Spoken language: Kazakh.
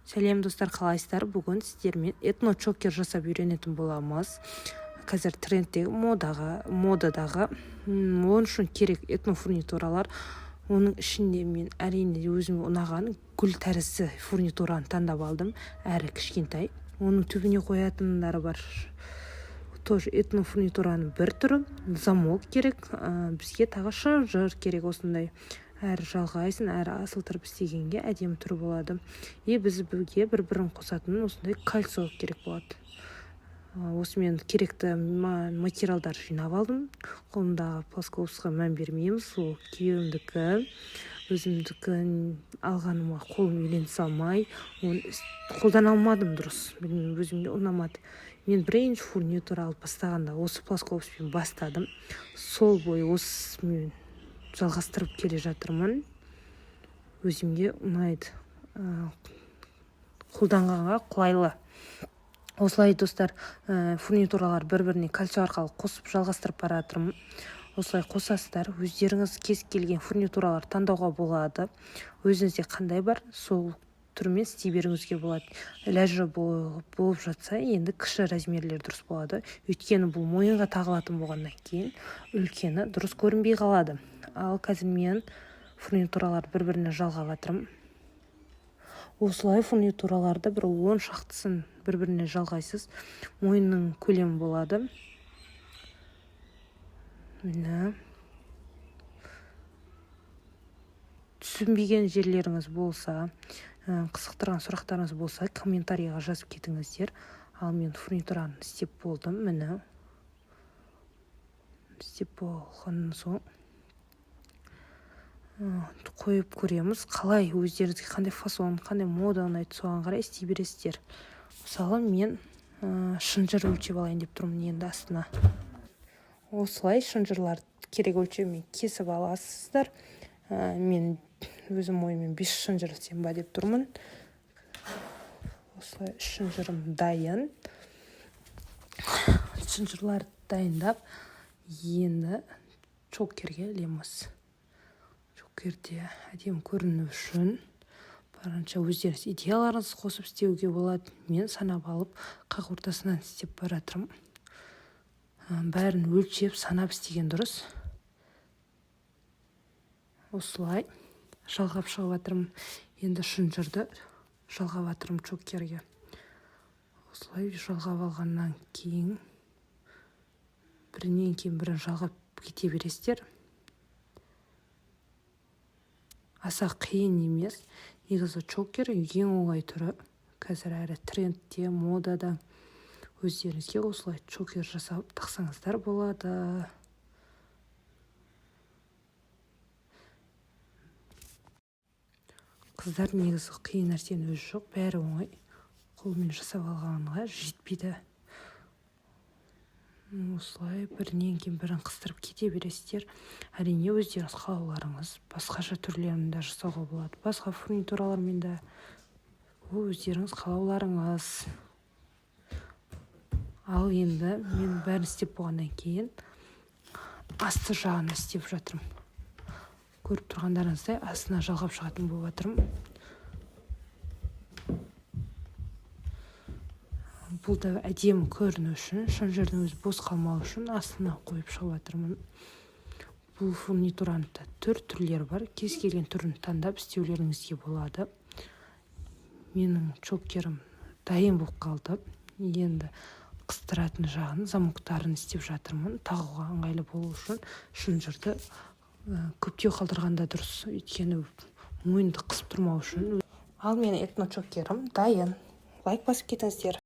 Сәлем достар, қалайсыздар? Бүгін сіздермен этно-чокер жасап үйренетін боламыз. Қазір трендтегі модадағы оның үшін керек этно-фурнитуралар. Оның ішінде мен әрине өзіме ұнаған гүл тәрізді фурнитураны таңдап алдым. Әрі кішкентай. Оның түбіне қоятындары бар. Тоже этно-фурнитураның бір түрі. Замок керек. Бізге тағы шынжыр керек осындай. Әрі жалғайсын, әрі асылтырып істегенге әдемі түрі болады. Бізге бір-бірін қосатын осындай кольцо керек болады. Осымен керекті материалдар жинап алдым. Қолымдағы плоскоусқа мән бермейміз. Ол күйеуімдікі. Өзімдікі алғаныма қолым үйрене салмай. Қолдан алмадым дұрыс. Өзімде ұнамады. Мен бірінші фурнитура алып бастағанда осы плоскоуспен бастадым. Сол бойы осымен жалғастырып келе жатырмын. Өзімге ұнайды. Қолданғанға қолайлы. Осылай достар, фурнитуралар бір-біріне кольцо арқылы қосып жалғастырып бара жатырмын. Осылай қосасыздар, өздеріңіз кез келген фурнитуралар таңдауға болады. Өзіңізде қандай бар, сол түрмен істей беруіңізге болады. Ләжі болып жатса, енді кіші размерлер дұрыс болады. Өйткені бұл мойынға тағылатын болғаннан кейін үлкені дұрыс көрінбей қалады. Ал қазір мен фурнитуралар бір-біріне жалғап жатырмын. Осылай фурнитураларды бір 10 шақтысын бір-біріне жалғайсыз. Мойынның көлемі болады. Міне. Түсінбеген жерлеріңіз болса, қызықтырған сұрақтарыңыз болса, комментарийға жазып кетіңіздер. Ал мен фурнитураны істеп болдым. Міне. Істеп болғаннан соң қойып көреміз. Қалай өздеріңізге қандай фасон, қандай мода ұнайды, соған қарай істей бересіздер. Мысалы, мен шынжыр өлшеп алайын деп тұрмын енді астына. Осылай шынжырлар керек өлшеумен кесіп аласыздар. Мен өзім ойымен 5 шынжыр істеймін ба деп тұрмын. Осылай шынжырым дайын. Шынжырларды дайындап, енді чокерге ілеміз. Чокерде әдемі көріну үшін барынша өздеріңіз идеяларыңыз қосып істеуге болады. Мен санап алып, қақ ортасынан істеп бара жатырмын. Бәрін өлшеп, санап істеген дұрыс. Осылай жалғап шығып жатырмын. Енді шынжырды жалғап жатырмын чокерге. Осылай жалғап алғаннан кейін бірінен кейін бірін жалғап кете бересіздер. Аса қиын емес. Негізі чокер ең оңай түрі. Қазір әрі трендте, модада. Өздеріңізге осылай чокер жасап тақсаңыздар болады. Қыздар негізі қиын нәрсені өзі жоқ. Бәрі оңай. Қолмен жасап алғанға жетпейді. Осылай бірінен кейін бірін қыстырып кете бересіздер. Әрине өздеріңіз қалауларыңыз басқаша түрлерінде жасауға болады. Басқа фурнитуралармен де өздеріңіз қалауларыңыз. Ал енді мен бәрін істеп болғаннан кейін асты жағын істеп жатырмын. Көріп тұрғандарыңыздай астына жалғап шығатын болып жатырмын. Бұл да әдемі көріну үшін, шынжырдың өзі бос қалмау үшін астына қойып шығып жатырмын. Бұл фурнитураның түрлері бар. Кез келген түрін таңдап істеулеріңізге болады. Менің чокерім дайын болып қалды. Енді қыстыратын жағын, замоктарын істеп жатырмын. Тағуға ыңғайлы болу үшін шынжырды көптеу қалдырғанда дұрыс. Өйткені мойынды қысып тұрмау үшін. Ал менің этно-чокерім дайын. Лайк басып кетіңіздер.